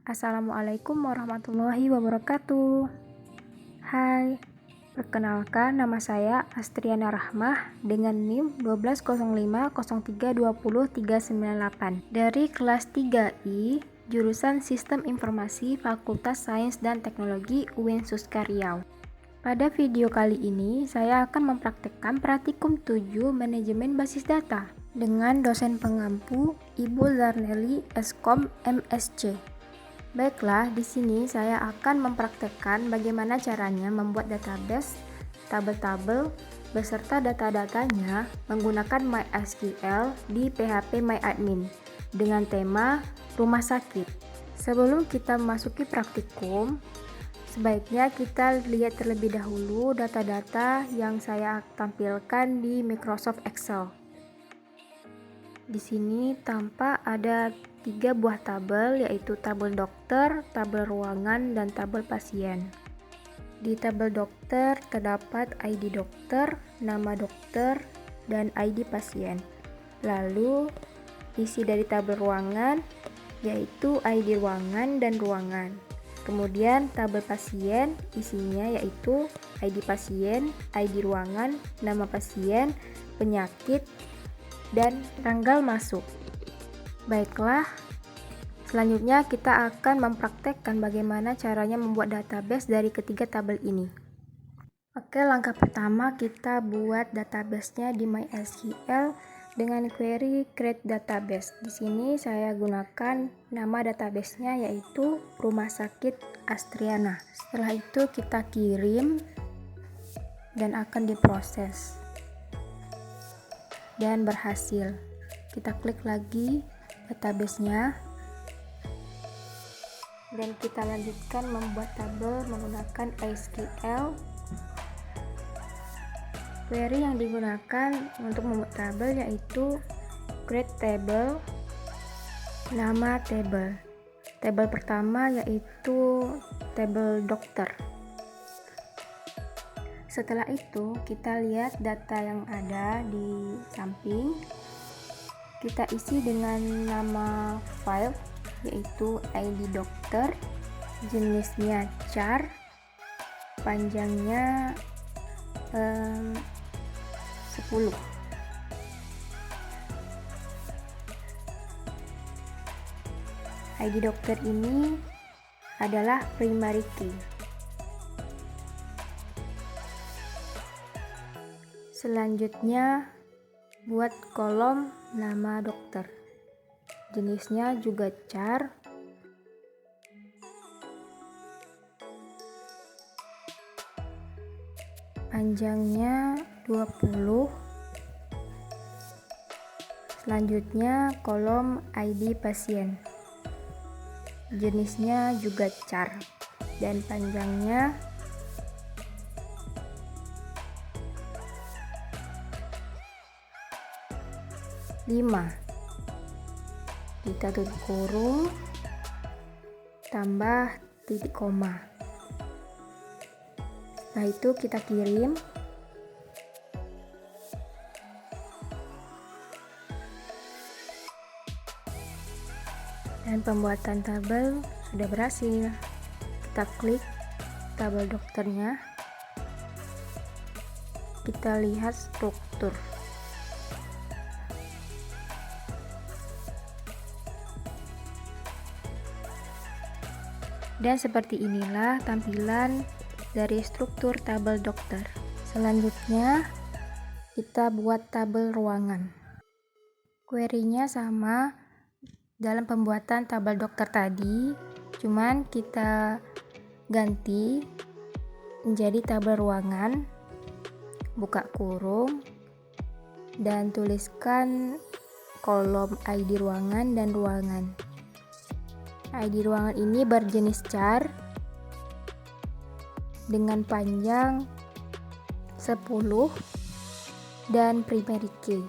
Assalamualaikum warahmatullahi wabarakatuh. Hai, perkenalkan nama saya Astriana Rahmah dengan NIM 120503200398 dari kelas 3I, jurusan Sistem Informasi Fakultas Sains dan Teknologi UIN Suska Riau. Pada video kali ini, saya akan mempraktekkan praktikum 7 Manajemen Basis Data dengan dosen pengampu Ibu Zarneli Eskom MSc. Baiklah, di sini saya akan mempraktekkan bagaimana caranya membuat database, tabel-tabel, beserta data-datanya menggunakan MySQL di PHP MyAdmin dengan tema rumah sakit. Sebelum kita memasuki praktikum, sebaiknya kita lihat terlebih dahulu data-data yang saya tampilkan di Microsoft Excel. Di sini tampak ada 3 buah tabel, yaitu tabel dokter, tabel ruangan, dan tabel pasien. Di tabel dokter terdapat ID dokter, nama dokter, dan ID pasien. Lalu isi dari tabel ruangan yaitu ID ruangan dan ruangan. Kemudian tabel pasien isinya yaitu ID pasien, ID ruangan, nama pasien, penyakit, dan tanggal masuk. Baiklah, selanjutnya kita akan mempraktekkan bagaimana caranya membuat database dari ketiga tabel ini. Oke, langkah pertama kita buat database-nya di MySQL dengan query create database. Di sini saya gunakan nama database-nya yaitu Rumah Sakit Astriana. Setelah itu kita kirim dan akan diproses. Dan berhasil. Kita klik lagi database-nya dan kita lanjutkan membuat tabel menggunakan SQL. Query yang digunakan untuk membuat tabel yaitu create table, nama table. Tabel pertama yaitu tabel dokter. Setelah itu kita lihat data yang ada di samping, kita isi dengan nama file yaitu ID dokter, jenisnya char, panjangnya 10. ID dokter ini adalah primary key. Selanjutnya buat kolom nama dokter, jenisnya juga char, panjangnya 20. Selanjutnya kolom ID pasien, jenisnya juga char dan panjangnya 5. Kita tutup kurung tambah titik koma. Setelah itu kita kirim. Dan pembuatan tabel sudah berhasil. Kita klik tabel dokternya. Kita lihat struktur. Dan seperti inilah tampilan dari struktur tabel dokter. Selanjutnya kita buat tabel ruangan. Query-nya sama dalam pembuatan tabel dokter tadi, cuman kita ganti menjadi tabel ruangan, buka kurung, dan tuliskan kolom ID ruangan dan ruangan. ID ruangan ini berjenis char dengan panjang 10 dan primary key.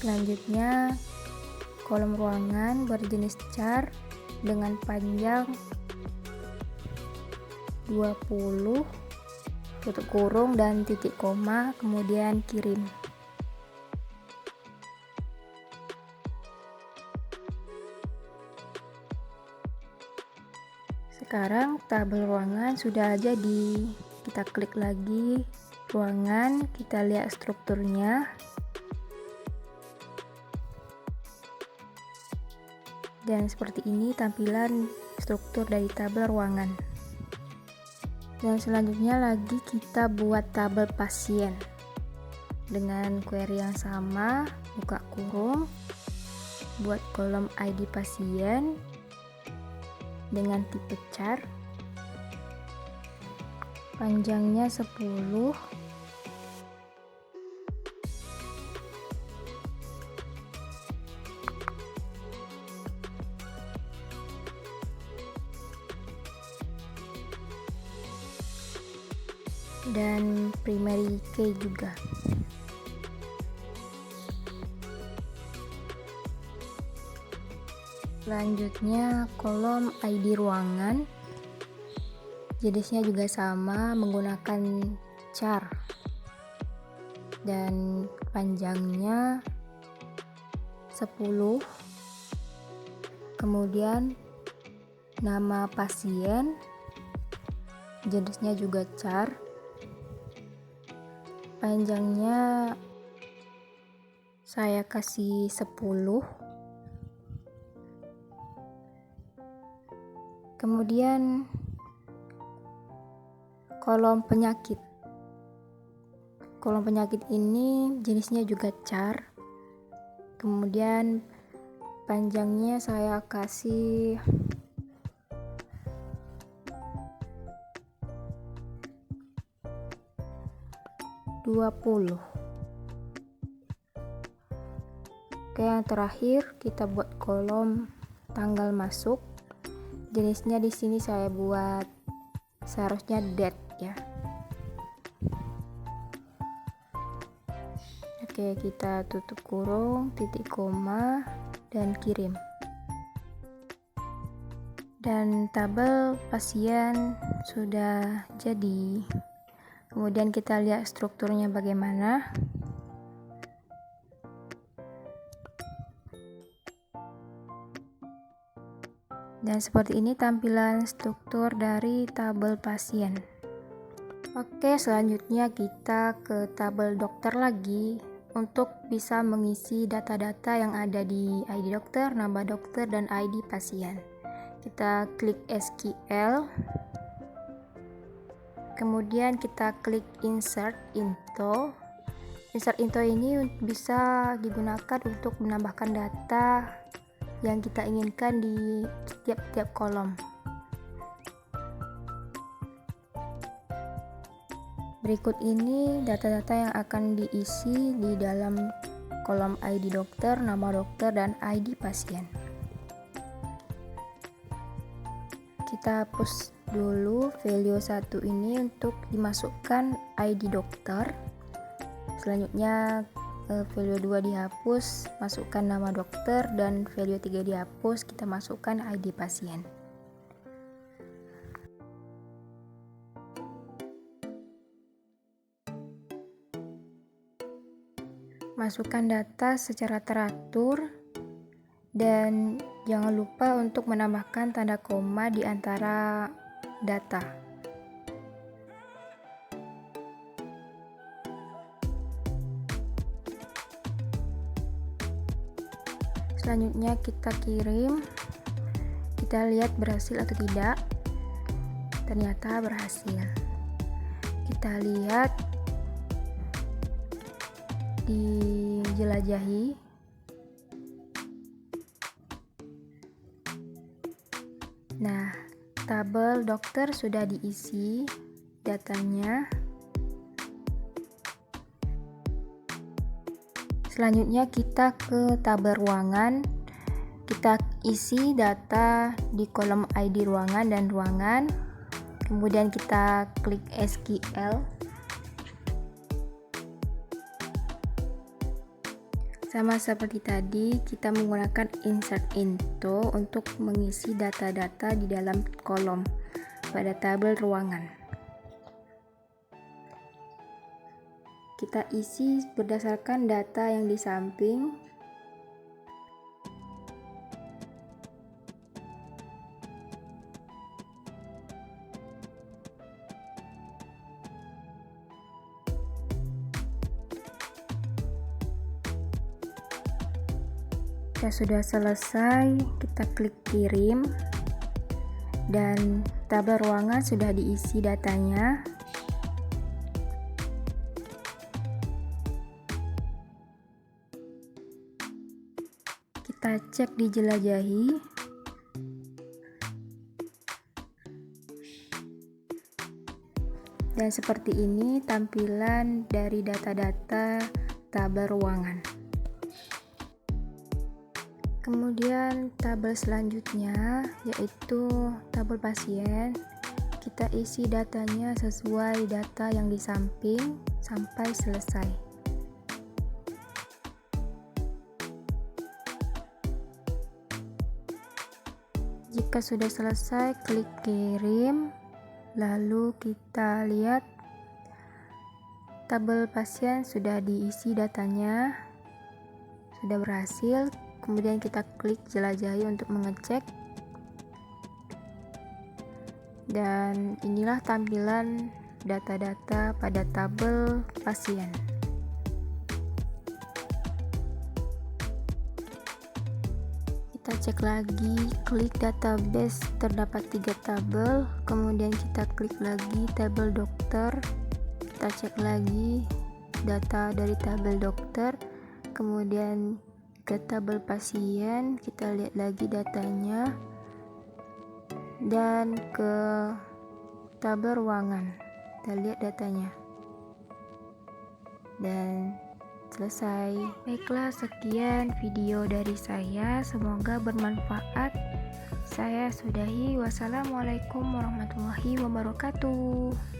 Selanjutnya, kolom ruangan berjenis char dengan panjang 20, tutup kurung dan titik koma, kemudian kirim. Sekarang tabel ruangan sudah jadi. Kita klik lagi ruangan, kita lihat strukturnya. Dan seperti ini tampilan struktur dari tabel ruangan. Dan selanjutnya lagi kita buat tabel pasien dengan query yang sama, buka kurung, buat kolom ID pasien dengan tipe char, panjangnya 10, dan primary key juga. Selanjutnya kolom ID ruangan, jenisnya juga sama menggunakan char dan panjangnya 10, kemudian nama pasien, jenisnya juga char, panjangnya saya kasih 10. Kemudian kolom penyakit. Kolom penyakit ini jenisnya juga char. Kemudian panjangnya saya kasih 20. Oke, yang terakhir kita buat kolom tanggal masuk. Jenisnya di sini saya buat seharusnya date ya. Oke, kita tutup kurung, titik koma, dan kirim. Dan tabel pasien sudah jadi. Kemudian kita lihat strukturnya bagaimana. Dan seperti ini tampilan struktur dari tabel pasien. Oke, selanjutnya kita ke tabel dokter lagi untuk bisa mengisi data-data yang ada di ID dokter, nama dokter, dan ID pasien. Kita klik SQL, kemudian kita klik Insert Into. Insert Into ini bisa digunakan untuk menambahkan data yang kita inginkan di tiap-tiap kolom. Berikut ini data-data yang akan diisi di dalam kolom ID dokter, nama dokter, dan ID pasien. Kita hapus dulu value 1 ini untuk dimasukkan ID dokter. Selanjutnya value 2 dihapus, masukkan nama dokter, dan value 3 dihapus, kita masukkan ID pasien. Masukkan data secara teratur dan jangan lupa untuk menambahkan tanda koma di antara data. Selanjutnya kita kirim, kita lihat berhasil atau tidak. Ternyata berhasil. Kita lihat dijelajahi. Nah, tabel dokter sudah diisi datanya. Selanjutnya kita ke tabel ruangan. Kita isi data di kolom ID ruangan dan ruangan. Kemudian kita klik SQL. Sama seperti tadi, kita menggunakan insert into untuk mengisi data-data di dalam kolom pada tabel ruangan. Kita isi berdasarkan data yang di samping. Jika sudah selesai, kita klik kirim dan tabel ruangan sudah diisi datanya. Kita cek di jelajahi. Dan seperti ini tampilan dari data-data tabel ruangan. Kemudian tabel selanjutnya yaitu tabel pasien. Kita isi datanya sesuai data yang di samping sampai selesai. Jika sudah selesai, klik kirim. Lalu kita lihat tabel pasien sudah diisi datanya, sudah berhasil. Kemudian kita klik jelajahi untuk mengecek. Dan inilah tampilan data-data pada tabel pasien. Kita cek lagi, klik database, terdapat 3 tabel. Kemudian kita klik lagi tabel dokter. Kita cek lagi data dari tabel dokter. Kemudian ke tabel pasien, kita lihat lagi datanya, dan ke tabel ruangan, kita lihat datanya, dan selesai. Baiklah, sekian video dari saya, semoga bermanfaat. Saya sudahi. Wassalamualaikum warahmatullahi wabarakatuh.